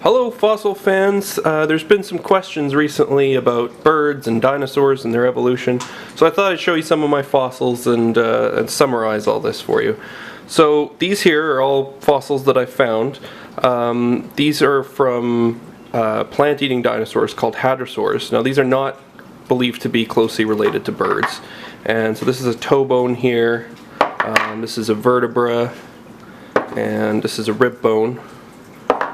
Hello fossil fans, there's been some questions recently about birds and dinosaurs and their evolution, so I thought I'd show you some of my fossils and summarize all this for you. So these here are all fossils that I found. These are from plant-eating dinosaurs called hadrosaurs. Now these are not believed to be closely related to birds. And so this is a toe bone here, this is a vertebra, and this is a rib bone.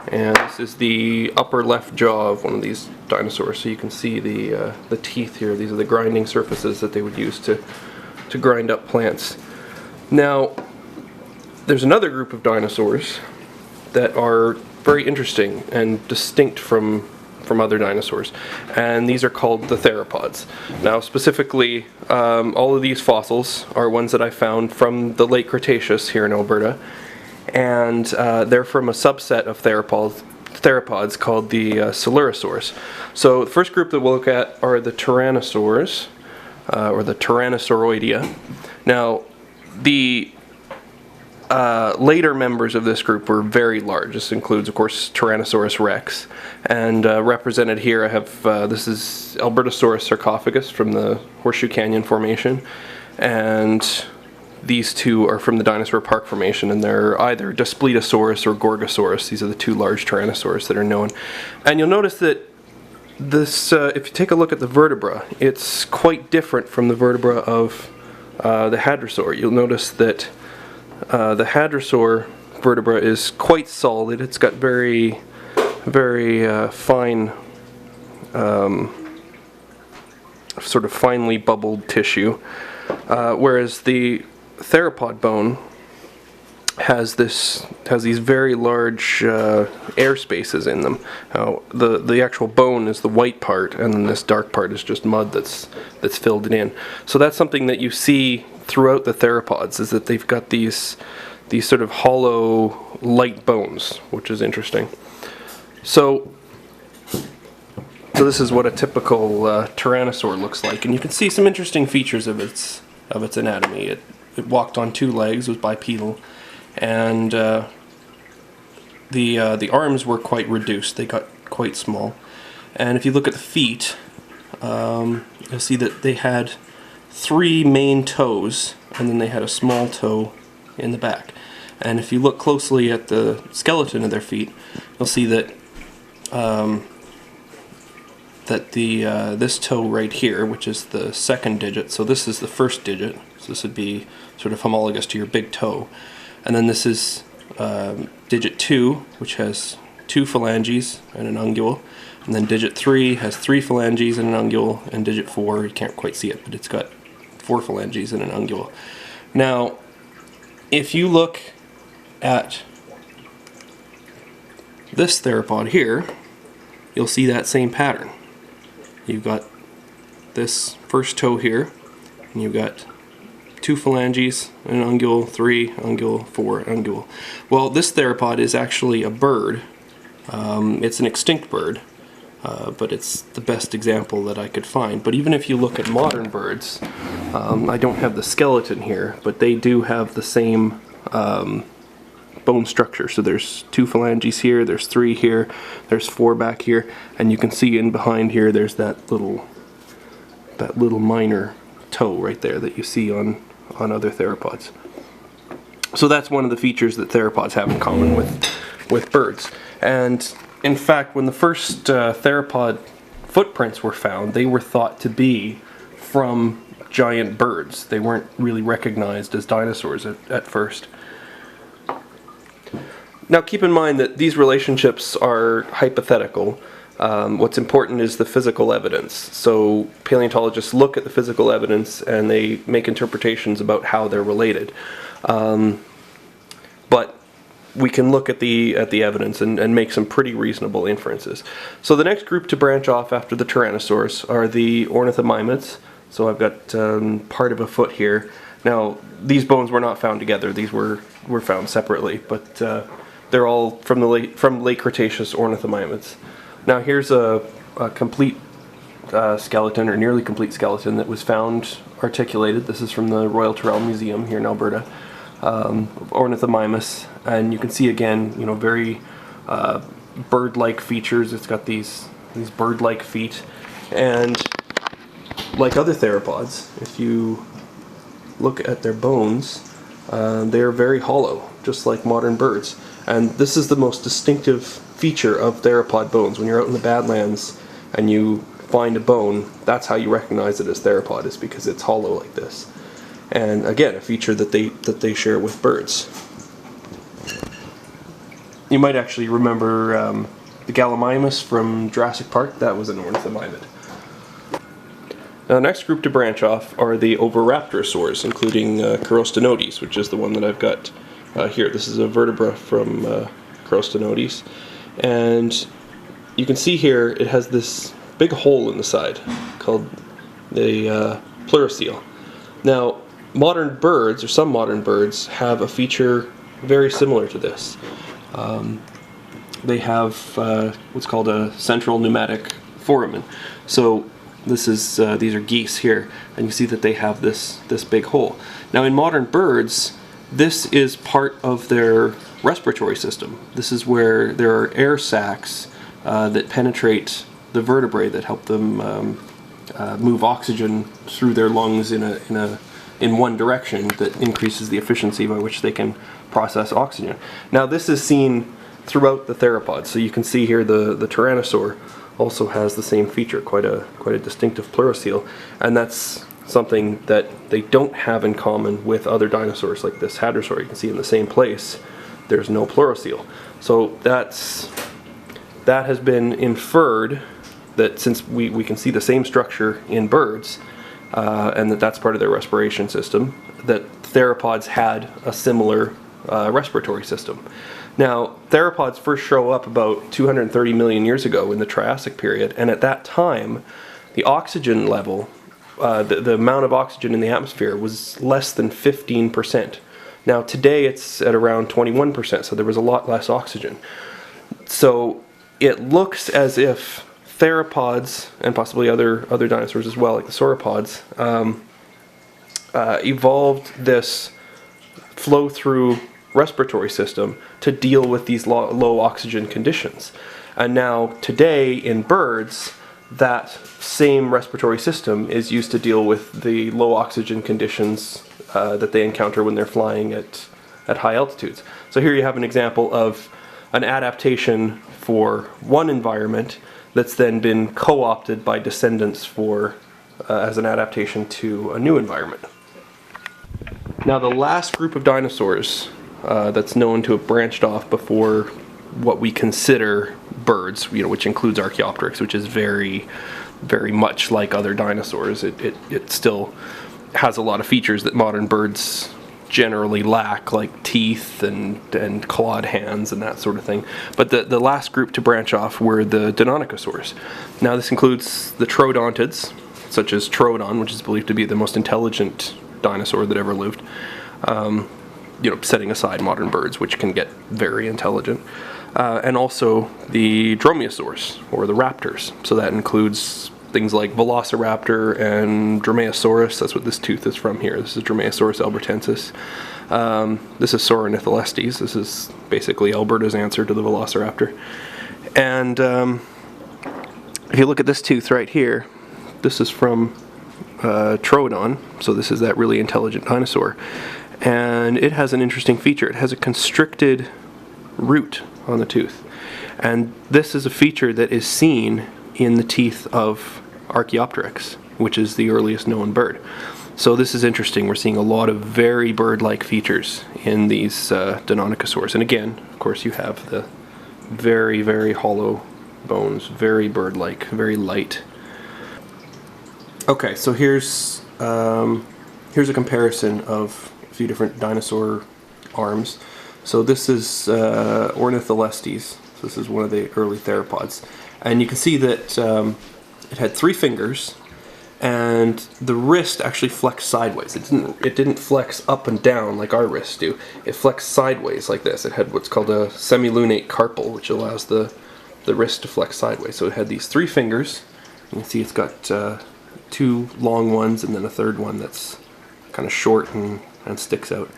And this is the upper left jaw of one of these dinosaurs, so you can see the teeth here. These are the grinding surfaces that they would use to grind up plants. Now, there's another group of dinosaurs that are very interesting and distinct from other dinosaurs, and these are called the theropods. Now, specifically, all of these fossils are ones that I found from the late Cretaceous here in Alberta. And they're from a subset of theropods called the Coelurosaurs. So the first group that we'll look at are the tyrannosaurs, or the tyrannosauroidea. Now, the later members of this group were very large. This includes, of course, Tyrannosaurus rex. And represented here I have, this is Albertosaurus sarcophagus from the Horseshoe Canyon Formation. And these two are from the Dinosaur Park Formation, and they're either Daspletosaurus or Gorgosaurus. These are the two large tyrannosaurs that are known. And you'll notice that this, if you take a look at the vertebra, it's quite different from the vertebra of the hadrosaur. You'll notice that the hadrosaur vertebra is quite solid. It's got very, very fine, sort of finely bubbled tissue, whereas the theropod bone has these very large air spaces in them. Now, the actual bone is the white part, and then this dark part is just mud that's filled it in. So that's something that you see throughout the theropods, is that they've got these sort of hollow light bones, which is interesting. So this is what a typical tyrannosaur looks like, and you can see some interesting features of its anatomy. It walked on two legs, was bipedal, and the arms were quite reduced. They got quite small. And if you look at the feet, you'll see that they had 3 main toes, and then they had a small toe in the back. And if you look closely at the skeleton of their feet, you'll see that this toe right here, which is the second digit, so this is the first digit, so this would be sort of homologous to your big toe, and then this is digit 2, which has 2 phalanges and an ungule, and then digit 3 has 3 phalanges and an ungule, and digit 4, you can't quite see it, but it's got 4 phalanges and an ungule. Now, if you look at this theropod here, you'll see that same pattern. You've got this first toe here, and you've got 2 phalanges, an ungule, 3 ungule, 4 ungule. Well, this theropod is actually a bird. It's an extinct bird, but it's the best example that I could find. But even if you look at modern birds, I don't have the skeleton here, but they do have the same bone structure. So there's 2 phalanges here, there's 3 here, there's 4 back here, and you can see in behind here there's that little minor toe right there that you see on other theropods. So that's one of the features that theropods have in common with birds. And in fact, when the first theropod footprints were found, they were thought to be from giant birds. They weren't really recognized as dinosaurs at first. Now keep in mind that these relationships are hypothetical. What's important is the physical evidence. So paleontologists look at the physical evidence and they make interpretations about how they're related. But we can look at the evidence and make some pretty reasonable inferences. So the next group to branch off after the tyrannosaurs are the Ornithomimus. So I've got part of a foot here. Now these bones were not found together. These were found separately, but they're all from late Cretaceous Ornithomimus. Now here's a complete skeleton, or nearly complete skeleton, that was found articulated. This is from the Royal Tyrrell Museum here in Alberta, Ornithomimus, and you can see again, very bird-like features. It's got these bird-like feet, and like other theropods, if you look at their bones, they're very hollow, just like modern birds. And this is the most distinctive feature of theropod bones. When you're out in the badlands and you find a bone, that's how you recognize it as theropod, is because it's hollow like this. And again, a feature that they share with birds. You might actually remember the Gallimimus from Jurassic Park. That was an ornithomimid. Now, the next group to branch off are the oviraptorosaurs, including Carostenodes, which is the one that I've got here. This is a vertebra from Carostenodes, and you can see here it has this big hole in the side called the pleurocoel. Now, modern birds, or some modern birds, have a feature very similar to this. They have what's called a central pneumatic foramen. So this is these are geese here, and you see that they have this big hole. Now, in modern birds, this is part of their respiratory system. This is where there are air sacs that penetrate the vertebrae that help them move oxygen through their lungs in one direction that increases the efficiency by which they can process oxygen. Now, this is seen throughout the theropods. So you can see here the Tyrannosaur also has the same feature, quite a distinctive pleurocoel, and that's something that they don't have in common with other dinosaurs like this Hadrosaur. You can see in the same place there's no pleurocoel. So that has been inferred that since we can see the same structure in birds, and that's part of their respiration system, that theropods had a similar respiratory system. Now, theropods first show up about 230 million years ago in the Triassic period, and at that time, the oxygen level, the amount of oxygen in the atmosphere was less than 15%. Now, today it's at around 21%, so there was a lot less oxygen. So it looks as if theropods, and possibly other dinosaurs as well, like the sauropods, evolved this flow-through respiratory system to deal with these low oxygen conditions. And now, today, in birds, that same respiratory system is used to deal with the low oxygen conditions that they encounter when they're flying at high altitudes. So here you have an example of an adaptation for one environment that's then been co-opted by descendants as an adaptation to a new environment. Now, the last group of dinosaurs that's known to have branched off before what we consider birds, which includes Archaeopteryx, which is very, very much like other dinosaurs. It still has a lot of features that modern birds generally lack, like teeth and clawed hands and that sort of thing. But the last group to branch off were the Deinonychosaurs. Now, this includes the troodontids, such as Troodon, which is believed to be the most intelligent dinosaur that ever lived. Setting aside modern birds, which can get very intelligent. And also the dromaeosaurs, or the raptors. So that includes things like Velociraptor and Dromaeosaurus. That's what this tooth is from here. This is Dromaeosaurus albertensis. This is Sauronitholestes. This is basically Alberta's answer to the Velociraptor. And if you look at this tooth right here, this is from Troodon. So this is that really intelligent dinosaur. And it has an interesting feature. It has a constricted root on the tooth. And this is a feature that is seen in the teeth of Archaeopteryx, which is the earliest known bird. So this is interesting. We're seeing a lot of very bird-like features in these Deinonychosaurs. And again, of course, you have the very, very hollow bones, very bird-like, very light. Okay, so here's a comparison of a few different dinosaur arms. So this is Ornitholestes. So this is one of the early theropods. And you can see that it had 3 fingers, and the wrist actually flexed sideways. It didn't flex up and down like our wrists do. It flexed sideways like this. It had what's called a semilunate carpal, which allows the wrist to flex sideways. So it had these 3 fingers. You can see it's got 2 long ones and then a third one that's kind of short and sticks out.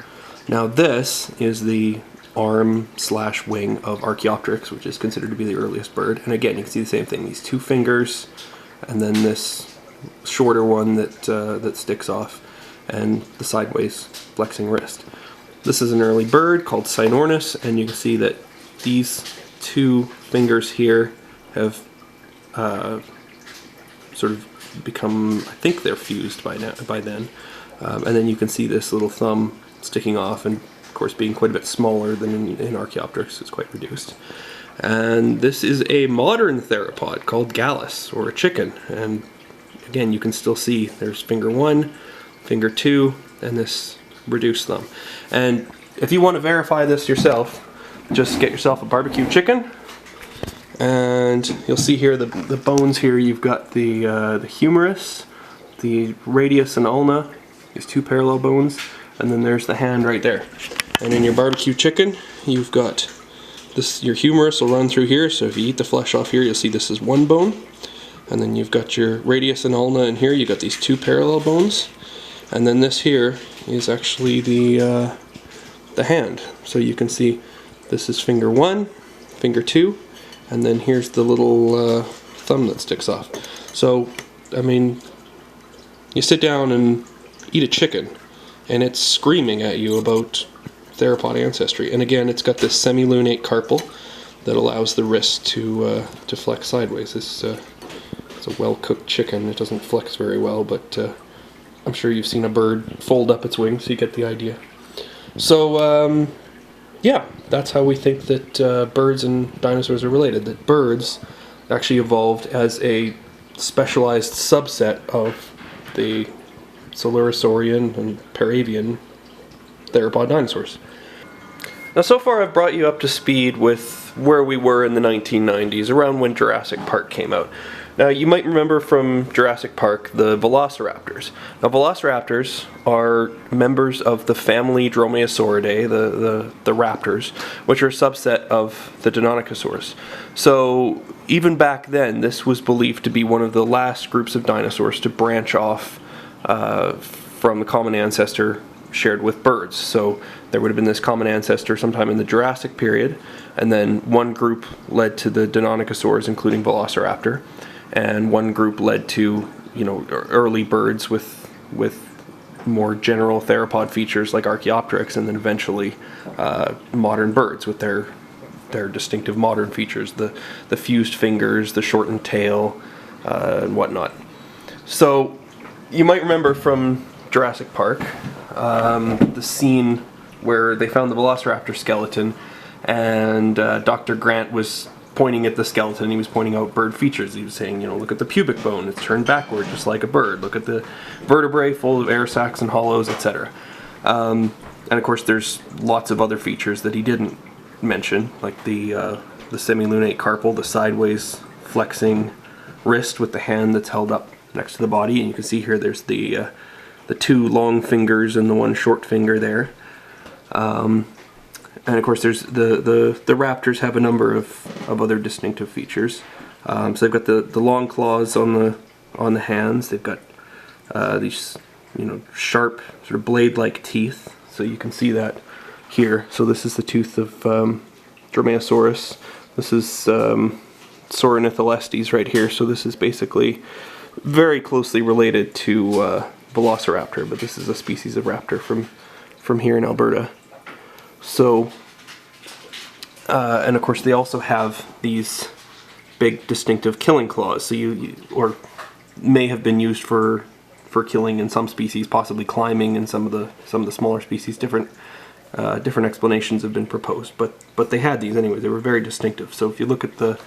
Now this is the arm slash wing of Archaeopteryx, which is considered to be the earliest bird. And again, you can see the same thing, these two fingers, and then this shorter one that sticks off, and the sideways flexing wrist. This is an early bird called Synonym, and you can see that these two fingers here have sort of become, I think they're fused by then. And then you can see this little thumb sticking off, and of course being quite a bit smaller than in Archaeopteryx, it's quite reduced. And this is a modern theropod called Gallus, or a chicken. And again, you can still see there's finger 1, finger 2, and this reduced thumb. And if you want to verify this yourself, just get yourself a barbecue chicken, and you'll see here the bones here. You've got the humerus, the radius and ulna, these two parallel bones, and then there's the hand right there. And in your barbecue chicken, you've got this, your humerus will run through here, so if you eat the flesh off here, you'll see this is one bone. And then you've got your radius and ulna in here, you've got these two parallel bones. And then this here is actually the hand. So you can see this is finger 1, finger 2, and then here's the little thumb that sticks off. So, I mean, you sit down and eat a chicken, and it's screaming at you about theropod ancestry. And again, it's got this semilunate carpal that allows the wrist to flex sideways. It's a well-cooked chicken. It doesn't flex very well, but I'm sure you've seen a bird fold up its wings, so you get the idea. So, yeah, that's how we think that birds and dinosaurs are related. That birds actually evolved as a specialized subset of the Silurisaurian and Paravian theropod dinosaurs. Now, so far I've brought you up to speed with where we were in the 1990s, around when Jurassic Park came out. Now, you might remember from Jurassic Park the Velociraptors. Now, Velociraptors are members of the family Dromaeosauridae, the raptors, which are a subset of the Deinonychus. So, even back then, this was believed to be one of the last groups of dinosaurs to branch off from the common ancestor shared with birds. So, there would have been this common ancestor sometime in the Jurassic period, and then one group led to the Deinonychus, including Velociraptor. And one group led to, you know, early birds with more general theropod features like Archaeopteryx, and then eventually modern birds with their distinctive modern features, the fused fingers, the shortened tail, and whatnot. So you might remember from Jurassic Park the scene where they found the Velociraptor skeleton, and Dr. Grant was pointing at the skeleton. He was pointing out bird features. He was saying, you know, look at the pubic bone, it's turned backward just like a bird. Look at the vertebrae full of air sacs and hollows, etc. And of course there's lots of other features that he didn't mention, like the semilunate carpal, the sideways flexing wrist with the hand that's held up next to the body. And you can see here there's the two long fingers and the one short finger there. And of course, there's the raptors have a number of other distinctive features. So they've got the long claws on the hands. They've got these, you know, sharp sort of blade-like teeth. So you can see that here. So this is the tooth of Dromaeosaurus. This is Sauronitholestes right here. So this is basically very closely related to Velociraptor, but this is a species of raptor from here in Alberta. So, and of course they also have these big distinctive killing claws, so or may have been used for killing in some species, possibly climbing in some of the smaller species. Different explanations have been proposed, but they had these anyway. They were very distinctive. So if you look at the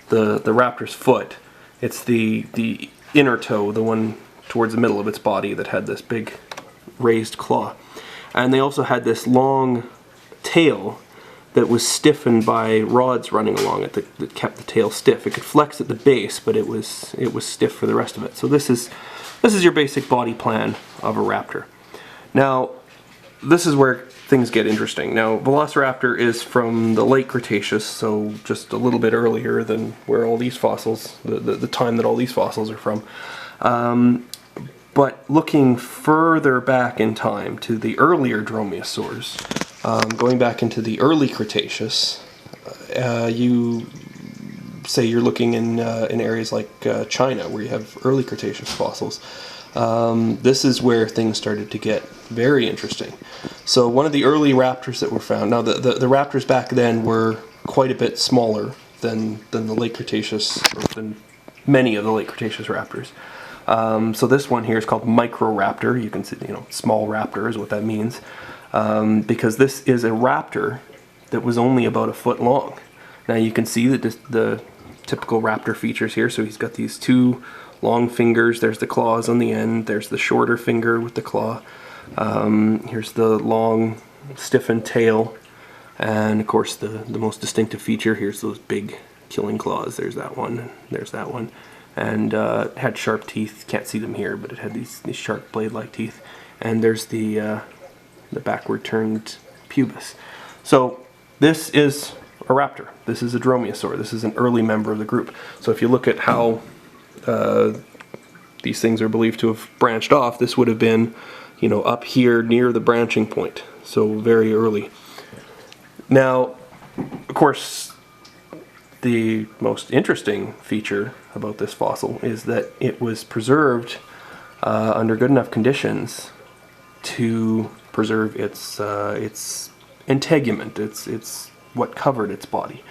raptor's foot, it's the inner toe, the one towards the middle of its body, that had this big raised claw. And they also had this long tail that was stiffened by rods running along it that kept the tail stiff. It could flex at the base, but it was stiff for the rest of it. So this is your basic body plan of a raptor. Now, this is where things get interesting. Now, Velociraptor is from the late Cretaceous, so just a little bit earlier than where all these fossils, the time that all these fossils are from. But looking further back in time to the earlier dromaeosaurs, Going back into the early Cretaceous, you say you're looking in areas like China, where you have early Cretaceous fossils. This is where things started to get very interesting. So one of the early raptors that were found, now the raptors back then were quite a bit smaller than the late Cretaceous, or than many of the late Cretaceous raptors. So this one here is called Microraptor. You can see, small raptor is what that means, because this is a raptor that was only about a foot long. Now you can see that the typical raptor features here. So he's got these two long fingers. There's the claws on the end. There's the shorter finger with the claw. Here's the long, stiffened tail. And of course the most distinctive feature, here's those big killing claws. There's that one. There's that one. And it had sharp teeth. Can't see them here, but it had these sharp blade-like teeth. And there's the backward turned pubis. So this is a raptor. This is a dromaeosaur. This is an early member of the group. So if you look at how these things are believed to have branched off, this would have been, up here near the branching point. So very early. Now, of course, the most interesting feature about this fossil is that it was preserved under good enough conditions to preserve its integument, its what covered its body.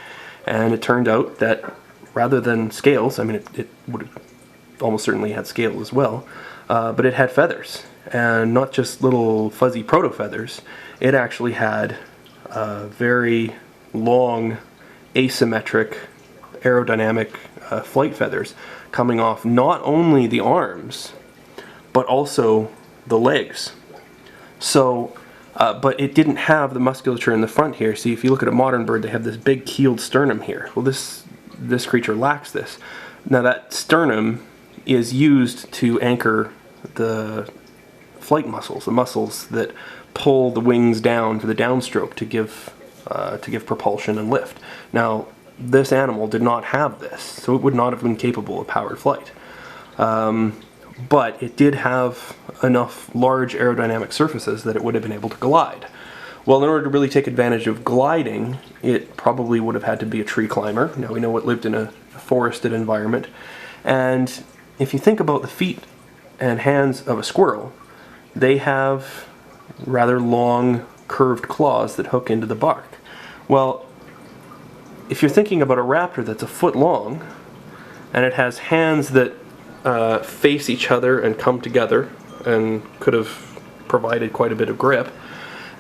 And it turned out that rather than scales, I mean it would have almost certainly had scales as well, but it had feathers, and not just little fuzzy proto-feathers. It actually had very long, asymmetric, aerodynamic flight feathers coming off not only the arms, but also the legs. So, but it didn't have the musculature in the front here. See, if you look at a modern bird, they have this big keeled sternum here. Well, this creature lacks this. Now that sternum is used to anchor the flight muscles, the muscles that pull the wings down to the downstroke to give propulsion and lift. Now, this animal did not have this, so it would not have been capable of powered flight. But it did have enough large aerodynamic surfaces that it would have been able to glide. Well, in order to really take advantage of gliding, it probably would have had to be a tree climber. Now we know it lived in a forested environment. And if you think about the feet and hands of a squirrel, they have rather long, curved claws that hook into the bark. Well, if you're thinking about a raptor that's a foot long, and it has hands that face each other and come together and could have provided quite a bit of grip,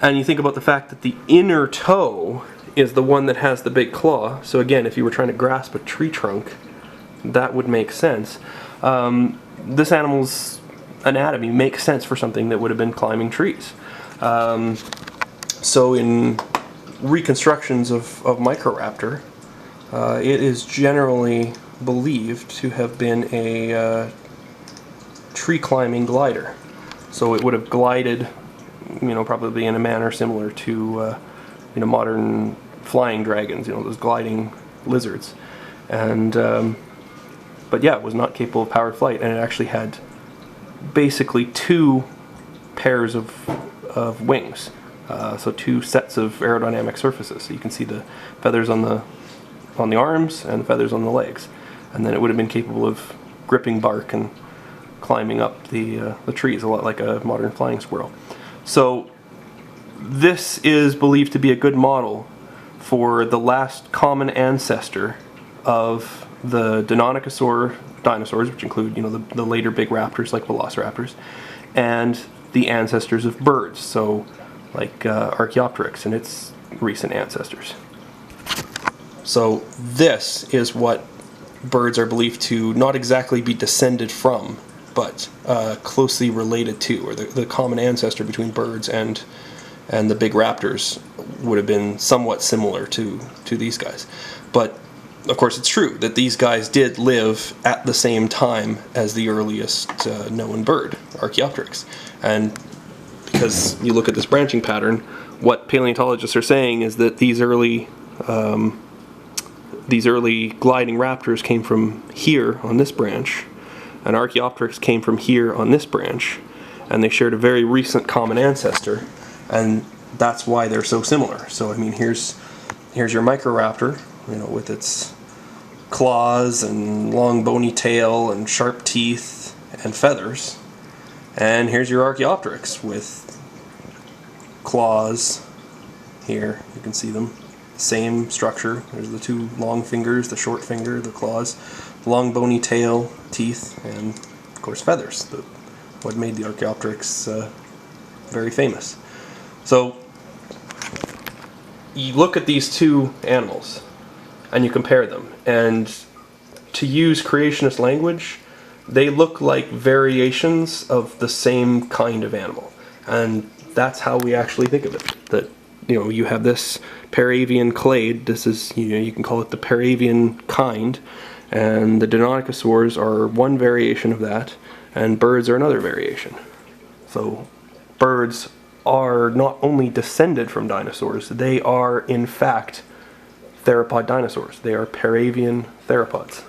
and you think about the fact that the inner toe is the one that has the big claw, so again, if you were trying to grasp a tree trunk, that would make sense. This animal's anatomy makes sense for something that would have been climbing trees. So in reconstructions of Microraptor, it is generally believed to have been a tree climbing glider. So it would have glided, probably in a manner similar to modern flying dragons, those gliding lizards. And but yeah, it was not capable of powered flight, and it actually had basically two pairs of wings. So two sets of aerodynamic surfaces. So you can see the feathers on the arms and the feathers on the legs. And then it would have been capable of gripping bark and climbing up the trees, a lot like a modern flying squirrel. So this is believed to be a good model for the last common ancestor of the Deinonychus dinosaurs, which include the later big raptors like Velociraptors, and the ancestors of birds, so like Archaeopteryx and its recent ancestors. So this is what birds are believed to not exactly be descended from, but closely related to, or the common ancestor between birds and the big raptors would have been somewhat similar to these guys. But of course it's true that these guys did live at the same time as the earliest known bird, Archaeopteryx. And because you look at this branching pattern, what paleontologists are saying is that these early gliding raptors came from here on this branch, and Archaeopteryx came from here on this branch, and they shared a very recent common ancestor. And that's why they're so similar. So I mean, here's your Microraptor, you know, with its claws and long bony tail and sharp teeth and feathers. And here's your Archaeopteryx with claws. Here, you can see them. Same structure. There's the two long fingers, the short finger, the claws, long bony tail, teeth, and of course feathers. What made the Archaeopteryx very famous. So you look at these two animals and you compare them, and to use creationist language, they look like variations of the same kind of animal, and that's how we actually think of it. That, you know, you have this Paravian clade. This is, you know, you can call it the Paravian kind, and the Deinonychosaurs are one variation of that, and birds are another variation. So birds are not only descended from dinosaurs, they are in fact theropod dinosaurs. They are Paravian theropods.